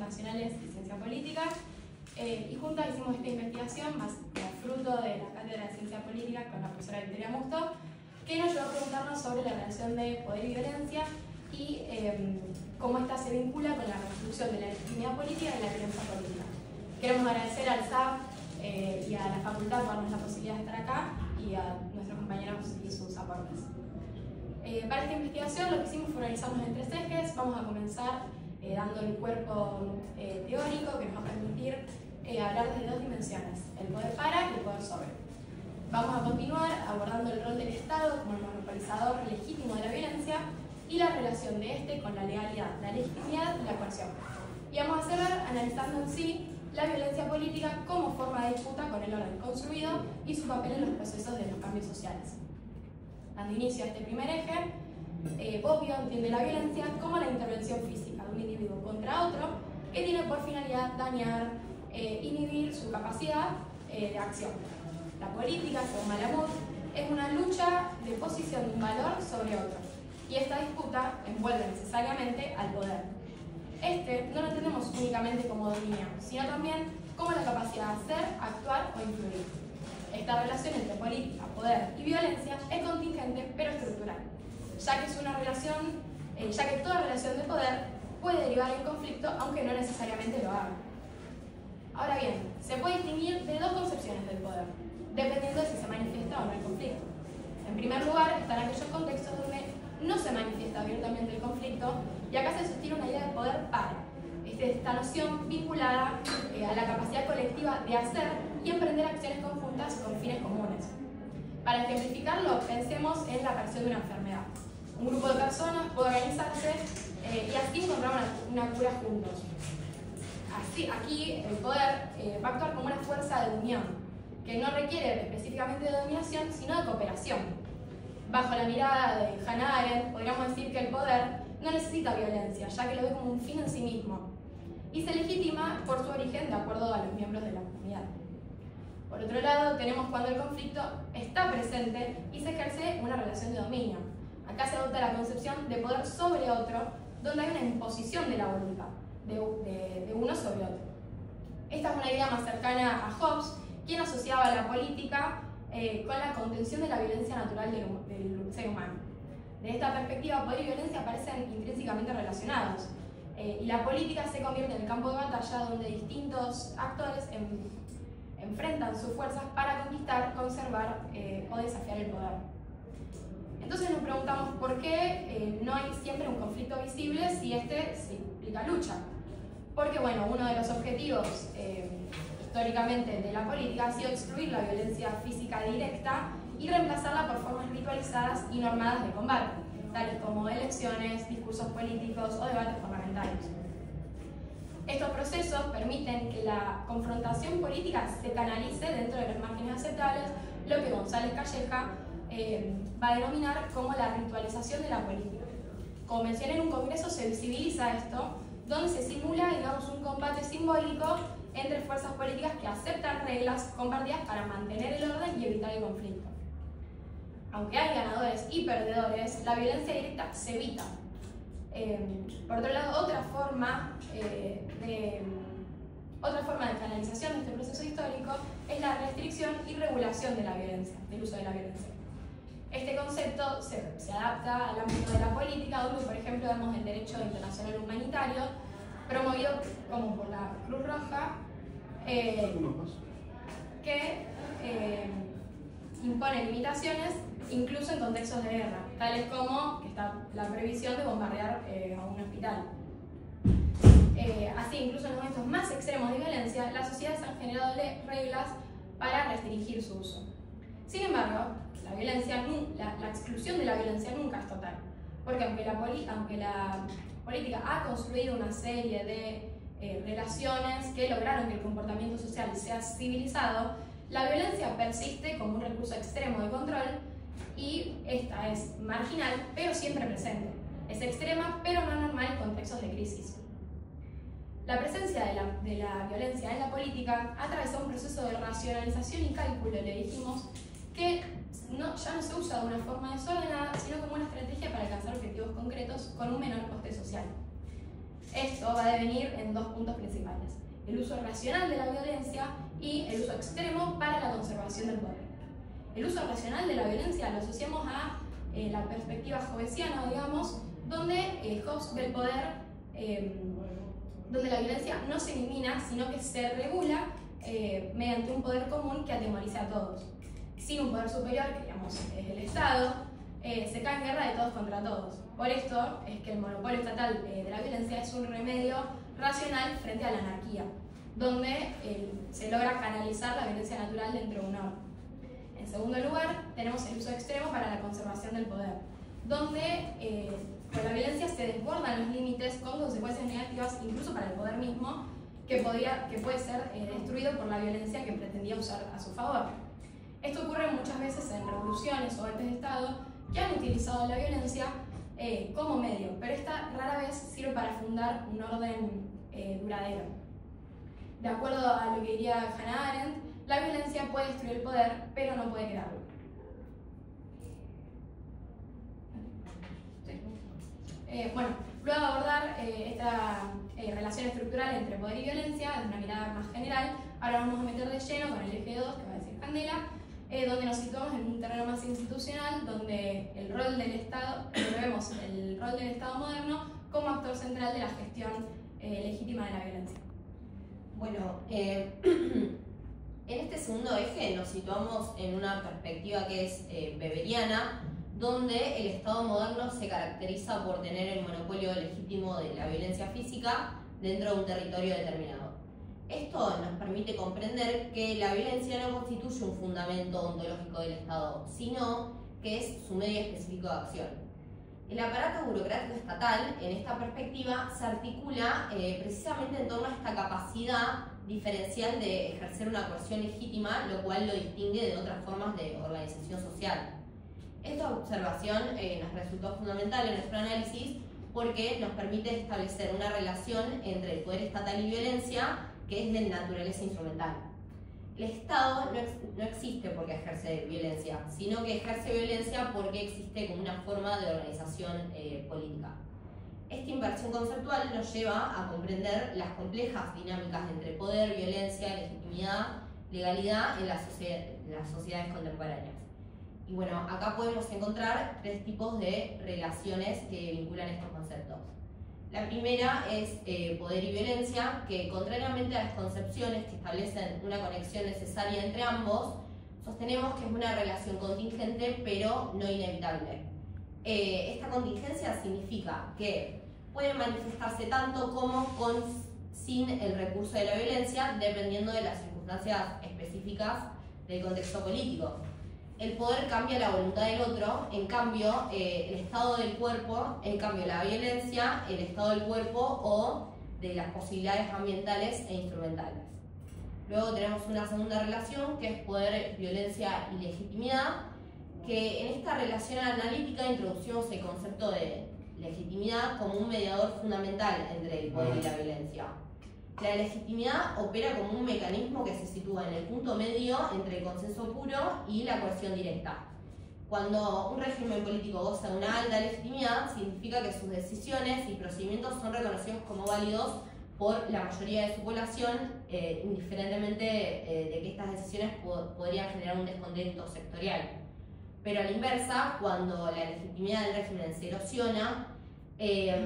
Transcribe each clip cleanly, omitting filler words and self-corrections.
Nacionales de Ciencia Política, y juntas hicimos esta investigación, más fruto de la Cátedra de Ciencia Política con la profesora Victoria Musto, que nos llevó a preguntarnos sobre la relación de poder y violencia y cómo esta se vincula con la construcción de la legitimidad política y la violencia política. Queremos agradecer al SAP y a la facultad por darnos la posibilidad de estar acá y a nuestros compañeros y sus aportes. Para esta investigación lo que hicimos fue organizarnos en 3 ejes. Vamos a comenzar dando el cuerpo teórico que nos va a permitir hablar de 2 dimensiones, el poder para y el poder sobre. Vamos a continuar abordando el rol del Estado como el monopolizador legítimo de la violencia y la relación de este con la legalidad, la legitimidad y la coerción. Y vamos a cerrar analizando en sí la violencia política como forma de disputa con el orden construido y su papel en los procesos de los cambios sociales. Dando inicio a este primer eje, Bobbio entiende la violencia como la intervención física de un individuo contra otro que tiene por finalidad dañar, inhibir su capacidad de acción. La política, según Malamud, es una lucha de posición de un valor sobre otro, y esta disputa envuelve necesariamente al poder. Este no lo entendemos únicamente como dominio, sino también como la capacidad de hacer, actuar o influir. Esta relación entre política, poder y violencia es contingente pero estructural, ya que toda relación de poder puede derivar en conflicto, aunque no necesariamente lo haga. Ahora bien, se puede distinguir de 2 concepciones del poder, dependiendo de si se manifiesta o no el conflicto. En primer lugar, están aquellos contextos donde no se manifiesta abiertamente el conflicto, y acá se sostiene una idea de poder para. Esta noción vinculada a la capacidad colectiva de hacer y emprender acciones conjuntas con fines comunes. Para ejemplificarlo, pensemos en la aparición de una enfermedad. Un grupo de personas puede organizarse y así encontrar una cura juntos. Así, aquí el poder va a actuar como una fuerza de unión, que no requiere específicamente de dominación, sino de cooperación. Bajo la mirada de Hannah Arendt, podríamos decir que el poder no necesita violencia, ya que lo ve como un fin en sí mismo, y se legitima por su origen de acuerdo a los miembros de la comunidad. Por otro lado, tenemos cuando el conflicto está presente y se ejerce una relación de dominio. Acá se adopta la concepción de poder sobre otro, donde hay una imposición de la voluntad de uno sobre otro. Esta es una idea más cercana a Hobbes, quien asociaba la política con la contención de la violencia natural del ser humano. De esta perspectiva, poder y violencia parecen intrínsecamente relacionados, y la política se convierte en el campo de batalla donde distintos actores enfrentan sus fuerzas para conquistar, conservar o desafiar el poder. Entonces nos preguntamos por qué no hay siempre un conflicto visible si este se implica lucha. Porque bueno, uno de los objetivos históricamente de la política ha sido excluir la violencia física directa y reemplazarla por formas ritualizadas y normadas de combate, tales como elecciones, discursos políticos o debates parlamentarios. Estos procesos permiten que la confrontación política se canalice dentro de los márgenes aceptables, lo que González Calleja va a denominar como la ritualización de la política. Como mencioné, en un congreso se visibiliza esto, donde se simula, digamos, un combate simbólico entre fuerzas políticas que aceptan reglas compartidas para mantener el orden y evitar el conflicto. Aunque hay ganadores y perdedores, la violencia directa se evita. Por otro lado, otra forma de canalización de este proceso histórico es la restricción y regulación de la violencia, del uso de la violencia. Este concepto se adapta al ámbito de la política, donde, por ejemplo, vemos el derecho internacional humanitario, promovido como por la Cruz Roja, que impone limitaciones incluso en contextos de guerra, tales como que está la prohibición de bombardear a un hospital. Así, incluso en momentos más extremos de violencia, las sociedades han generado reglas para restringir su uso. Sin embargo, la exclusión de la violencia nunca es total, porque aunque la política ha construido una serie de relaciones que lograron que el comportamiento social sea civilizado, la violencia persiste como un recurso extremo de control y esta es marginal, pero siempre presente. Es extrema, pero no normal en contextos de crisis. La presencia de la violencia en la política ha atravesado un proceso de racionalización y cálculo, le dijimos, que ya no se usa de una forma desordenada, sino como una estrategia para alcanzar objetivos concretos con un menor coste social. Esto va a devenir en dos puntos principales: el uso racional de la violencia y el uso extremo para la conservación del poder. El uso racional de la violencia lo asociamos a la perspectiva hobbesiana, digamos, donde Hobbes ve el poder, donde la violencia no se elimina, sino que se regula mediante un poder común que atemoriza a todos. Sin un poder superior, que digamos es el Estado, se cae en guerra de todos contra todos. Por esto es que el monopolio estatal de la violencia es un remedio racional frente a la anarquía, donde se logra canalizar la violencia natural dentro de un orden. En segundo lugar, tenemos el uso extremo para la conservación del poder, donde con la violencia se desbordan los límites con consecuencias negativas incluso para el poder mismo, que puede ser destruido por la violencia que pretendía usar a su favor. Esto ocurre muchas veces en revoluciones o golpes de Estado que han utilizado la violencia como medio, pero esta rara vez sirve para fundar un orden duradero. De acuerdo a lo que diría Hannah Arendt, la violencia puede destruir el poder, pero no puede crearlo. Bueno, luego de abordar esta relación estructural entre poder y violencia desde una mirada más general, ahora vamos a meter de lleno con el eje 2, que va a decir Candela, donde nos situamos en un terreno más institucional, donde el rol del Estado, vemos el rol del Estado moderno como actor central de la gestión legítima de la violencia. Bueno, en este segundo eje nos situamos en una perspectiva que es weberiana, donde el Estado moderno se caracteriza por tener el monopolio legítimo de la violencia física dentro de un territorio determinado. Esto nos permite comprender que la violencia no constituye un fundamento ontológico del Estado, sino que es su medio específico de acción. El aparato burocrático estatal, en esta perspectiva, se articula precisamente en torno a esta capacidad diferencial de ejercer una coerción legítima, lo cual lo distingue de otras formas de organización social. Esta observación nos resultó fundamental en nuestro análisis porque nos permite establecer una relación entre el poder estatal y violencia que es de naturaleza instrumental. El Estado no existe porque ejerce violencia, sino que ejerce violencia porque existe como una forma de organización política. Esta inversión conceptual nos lleva a comprender las complejas dinámicas entre poder, violencia, legitimidad, legalidad en las sociedades contemporáneas. Y bueno, acá podemos encontrar tres tipos de relaciones que vinculan estos conceptos. La primera es poder y violencia, que contrariamente a las concepciones que establecen una conexión necesaria entre ambos, sostenemos que es una relación contingente pero no inevitable. Esta contingencia significa que puede manifestarse tanto como sin el recurso de la violencia, dependiendo de las circunstancias específicas del contexto político. El poder cambia la voluntad del otro, en cambio el estado del cuerpo, en cambio la violencia, el estado del cuerpo o de las posibilidades ambientales e instrumentales. Luego tenemos una segunda relación que es poder, violencia y legitimidad, que en esta relación analítica introducimos el concepto de legitimidad como un mediador fundamental entre el poder y la violencia. La legitimidad opera como un mecanismo que se sitúa en el punto medio entre el consenso puro y la coerción directa. Cuando un régimen político goza de una alta legitimidad, significa que sus decisiones y procedimientos son reconocidos como válidos por la mayoría de su población, indiferentemente de que estas decisiones podrían generar un descontento sectorial. Pero a la inversa, cuando la legitimidad del régimen se erosiona,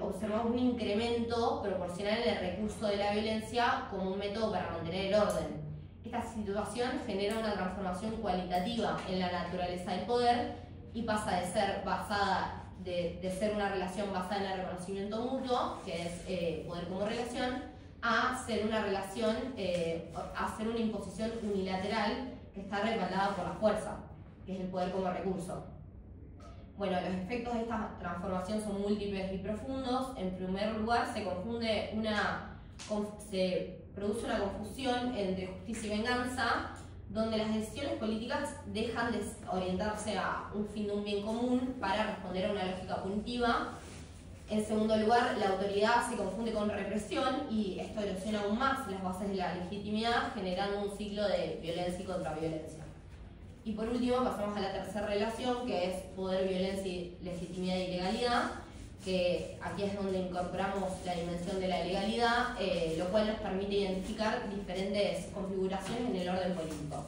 observamos un incremento proporcional en el recurso de la violencia como un método para mantener el orden. Esta situación genera una transformación cualitativa en la naturaleza del poder y pasa de ser de ser una relación basada en el reconocimiento mutuo, que es poder como relación, a ser una relación, a ser una imposición unilateral que está respaldada por la fuerza, que es el poder como recurso. Bueno, los efectos de esta transformación son múltiples y profundos. En primer lugar, se produce una confusión entre justicia y venganza, donde las decisiones políticas dejan de orientarse a un fin de un bien común para responder a una lógica punitiva. En segundo lugar, la autoridad se confunde con represión y esto erosiona aún más las bases de la legitimidad, generando un ciclo de violencia y contraviolencia. Y por último pasamos a la tercera relación, que es poder, violencia, legitimidad y legalidad, que aquí es donde incorporamos la dimensión de la legalidad, lo cual nos permite identificar diferentes configuraciones en el orden político.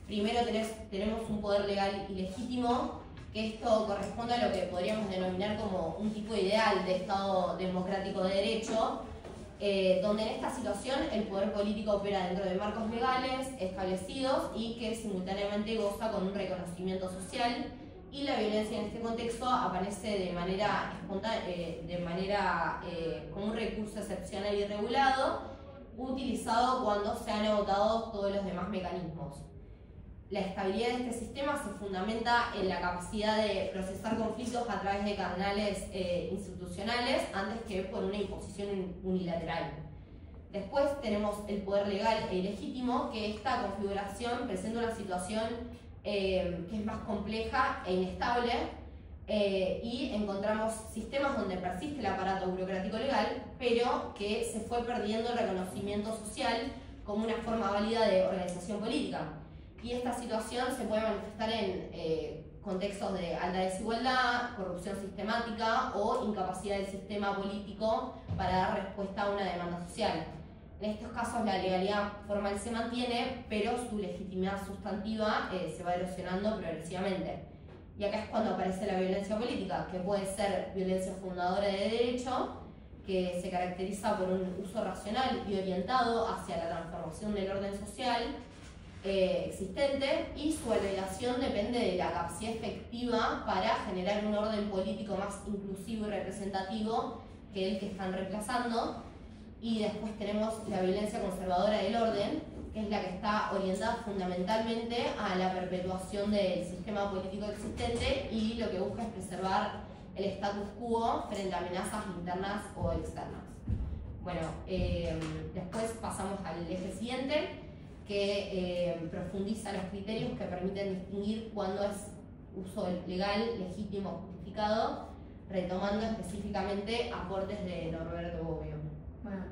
Primero tenemos un poder legal y legítimo, que esto corresponde a lo que podríamos denominar como un tipo ideal de Estado democrático de derecho, donde en esta situación el poder político opera dentro de marcos legales establecidos y que simultáneamente goza con un reconocimiento social, y la violencia en este contexto aparece de manera como un recurso excepcional y regulado, utilizado cuando se han agotado todos los demás mecanismos. La estabilidad de este sistema se fundamenta en la capacidad de procesar conflictos a través de canales institucionales antes que por una imposición unilateral. Después tenemos el poder legal e ilegítimo, que esta configuración presenta una situación que es más compleja e inestable, y encontramos sistemas donde persiste el aparato burocrático legal, pero que se fue perdiendo el reconocimiento social como una forma válida de organización política. Y esta situación se puede manifestar en contextos de alta desigualdad, corrupción sistemática o incapacidad del sistema político para dar respuesta a una demanda social. En estos casos la legalidad formal se mantiene, pero su legitimidad sustantiva se va erosionando progresivamente. Y acá es cuando aparece la violencia política, que puede ser violencia fundadora de derecho, que se caracteriza por un uso racional y orientado hacia la transformación del orden social existente, y su validación depende de la capacidad efectiva para generar un orden político más inclusivo y representativo que el que están reemplazando. Y después tenemos la violencia conservadora del orden, que es la que está orientada fundamentalmente a la perpetuación del sistema político existente y lo que busca es preservar el status quo frente a amenazas internas o externas. Bueno, después pasamos al eje siguiente, que profundiza los criterios que permiten distinguir cuándo es uso legal, legítimo o justificado, retomando específicamente aportes de Norberto Bobbio. Bueno,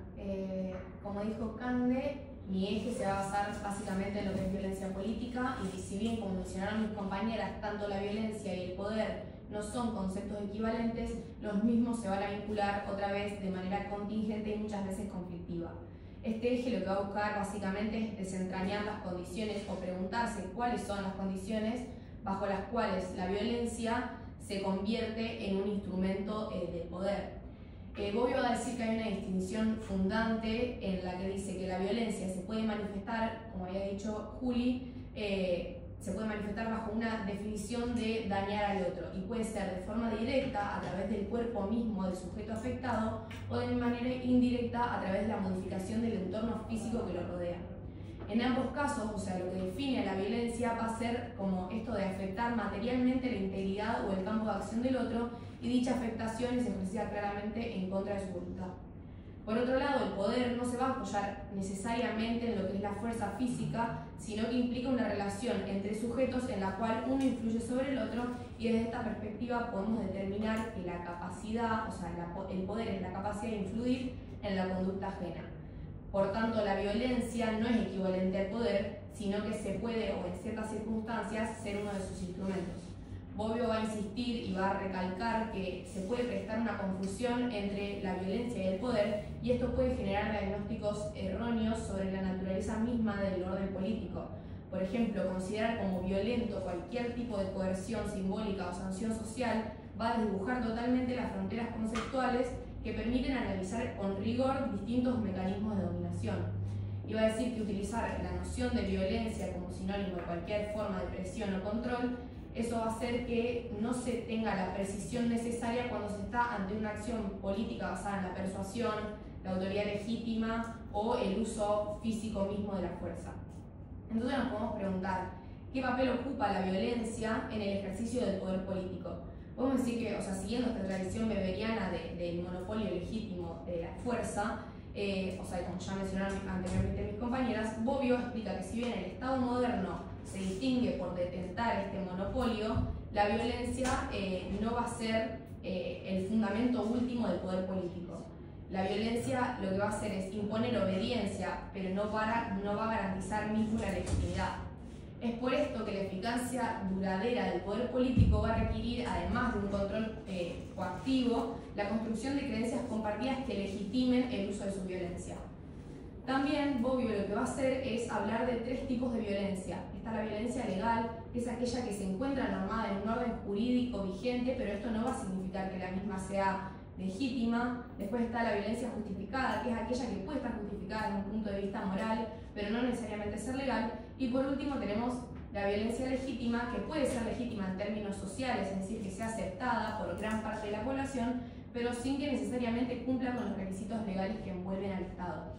como dijo Cande, mi eje se va a basar básicamente en lo que es violencia política, y si bien, como mencionaron mis compañeras, tanto la violencia y el poder no son conceptos equivalentes, los mismos se van a vincular otra vez de manera contingente y muchas veces conflictiva. Este eje lo que va a buscar básicamente es desentrañar las condiciones o preguntarse cuáles son las condiciones bajo las cuales la violencia se convierte en un instrumento del poder. Bobbio va a decir que hay una distinción fundante en la que dice que la violencia se puede manifestar, como había dicho Juli, se puede manifestar bajo una definición de dañar al otro, y puede ser de forma directa a través del cuerpo mismo del sujeto afectado, o de manera indirecta a través de la modificación del entorno físico que lo rodea. En ambos casos, o sea, lo que define a la violencia va a ser como esto de afectar materialmente la integridad o el campo de acción del otro, y dicha afectación es ejercida claramente en contra de su voluntad. Por otro lado, el poder no se va a apoyar necesariamente en lo que es la fuerza física, sino que implica una relación entre sujetos en la cual uno influye sobre el otro, y desde esta perspectiva podemos determinar que la capacidad, o sea, el poder es la capacidad de influir en la conducta ajena. Por tanto, la violencia no es equivalente al poder, sino que se puede, o en ciertas circunstancias, ser uno de sus instrumentos. Bobbio va a insistir y va a recalcar que se puede prestar una confusión entre la violencia y el poder, y esto puede generar diagnósticos erróneos sobre la naturaleza misma del orden político. Por ejemplo, considerar como violento cualquier tipo de coerción simbólica o sanción social va a desdibujar totalmente las fronteras conceptuales que permiten analizar con rigor distintos mecanismos de dominación. Y va a decir que utilizar la noción de violencia como sinónimo de cualquier forma de presión o control, eso va a hacer que no se tenga la precisión necesaria cuando se está ante una acción política basada en la persuasión, la autoridad legítima o el uso físico mismo de la fuerza. Entonces nos podemos preguntar, ¿qué papel ocupa la violencia en el ejercicio del poder político? Podemos decir que, o sea, siguiendo esta tradición weberiana del monopolio legítimo de la fuerza, o sea, como ya mencionaron anteriormente mis compañeras, Bobbio explica que si bien el Estado moderno se distingue por detentar este monopolio, la violencia no va a ser el fundamento último del poder político. La violencia lo que va a hacer es imponer obediencia, pero no va a garantizar mismo la legitimidad. Es por esto que la eficacia duradera del poder político va a requerir, además de un control coactivo, la construcción de creencias compartidas que legitimen el uso de su violencia. También Bobbio lo que va a hacer es hablar de 3 tipos de violencia. Está la violencia legal, que es aquella que se encuentra normada en un orden jurídico vigente, pero esto no va a significar que la misma sea legítima. Después está la violencia justificada, que es aquella que puede estar justificada desde un punto de vista moral, pero no necesariamente ser legal. Y por último tenemos la violencia legítima, que puede ser legítima en términos sociales, es decir, que sea aceptada por gran parte de la población, pero sin que necesariamente cumpla con los requisitos legales que envuelven al Estado.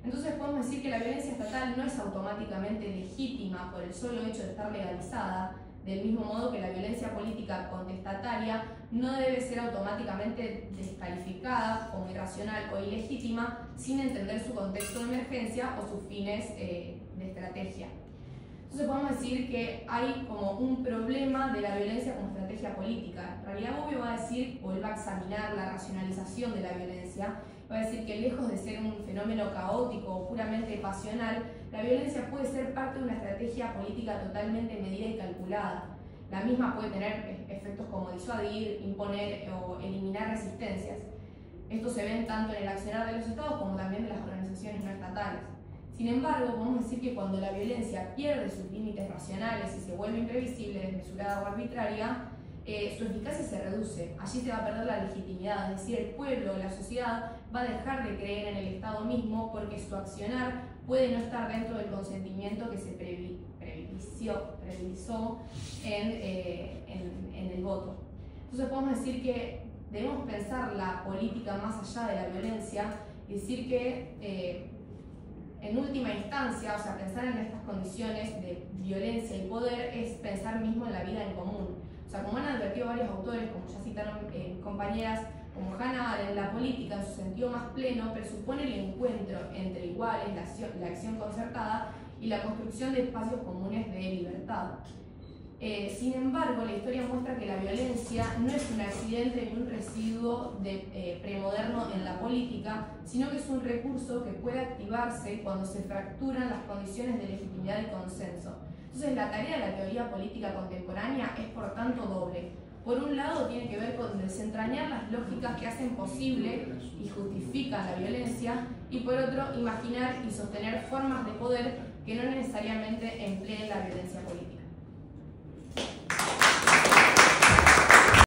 Entonces podemos decir que la violencia estatal no es automáticamente legítima por el solo hecho de estar legalizada, del mismo modo que la violencia política contestataria no debe ser automáticamente descalificada como irracional o ilegítima sin entender su contexto de emergencia o sus fines de estrategia. Entonces podemos decir que hay como un problema de la violencia como estrategia política. En realidad Bobbio va a decir, o él va a examinar la racionalización de la violencia, va a decir que lejos de ser un fenómeno caótico o puramente pasional, la violencia puede ser parte de una estrategia política totalmente medida y calculada. La misma puede tener efectos como disuadir, imponer o eliminar resistencias. Estos se ven tanto en el accionar de los estados como también de las organizaciones no estatales. Sin embargo, podemos decir que cuando la violencia pierde sus límites racionales y se vuelve imprevisible, desmesurada o arbitraria, su eficacia se reduce. Allí se va a perder la legitimidad, es decir, el pueblo o la sociedad va a dejar de creer en el Estado mismo porque su accionar puede no estar dentro del consentimiento que se previsó en el voto. Entonces podemos decir que debemos pensar la política más allá de la violencia y decir que en última instancia, o sea, pensar en estas condiciones de violencia y poder es pensar mismo en la vida en común. O sea, como han advertido varios autores, como ya citaron compañeras como Hannah Arendt, la política en su sentido más pleno presupone el encuentro entre iguales, la acción concertada y la construcción de espacios comunes de libertad. Sin embargo, la historia muestra que la violencia no es un accidente ni un residuo premoderno en la política, sino que es un recurso que puede activarse cuando se fracturan las condiciones de legitimidad y consenso. Entonces, la tarea de la teoría política contemporánea es, por tanto, doble. Por un lado, tiene que ver con desentrañar las lógicas que hacen posible y justifican la violencia, y por otro, imaginar y sostener formas de poder que no necesariamente empleen la violencia política.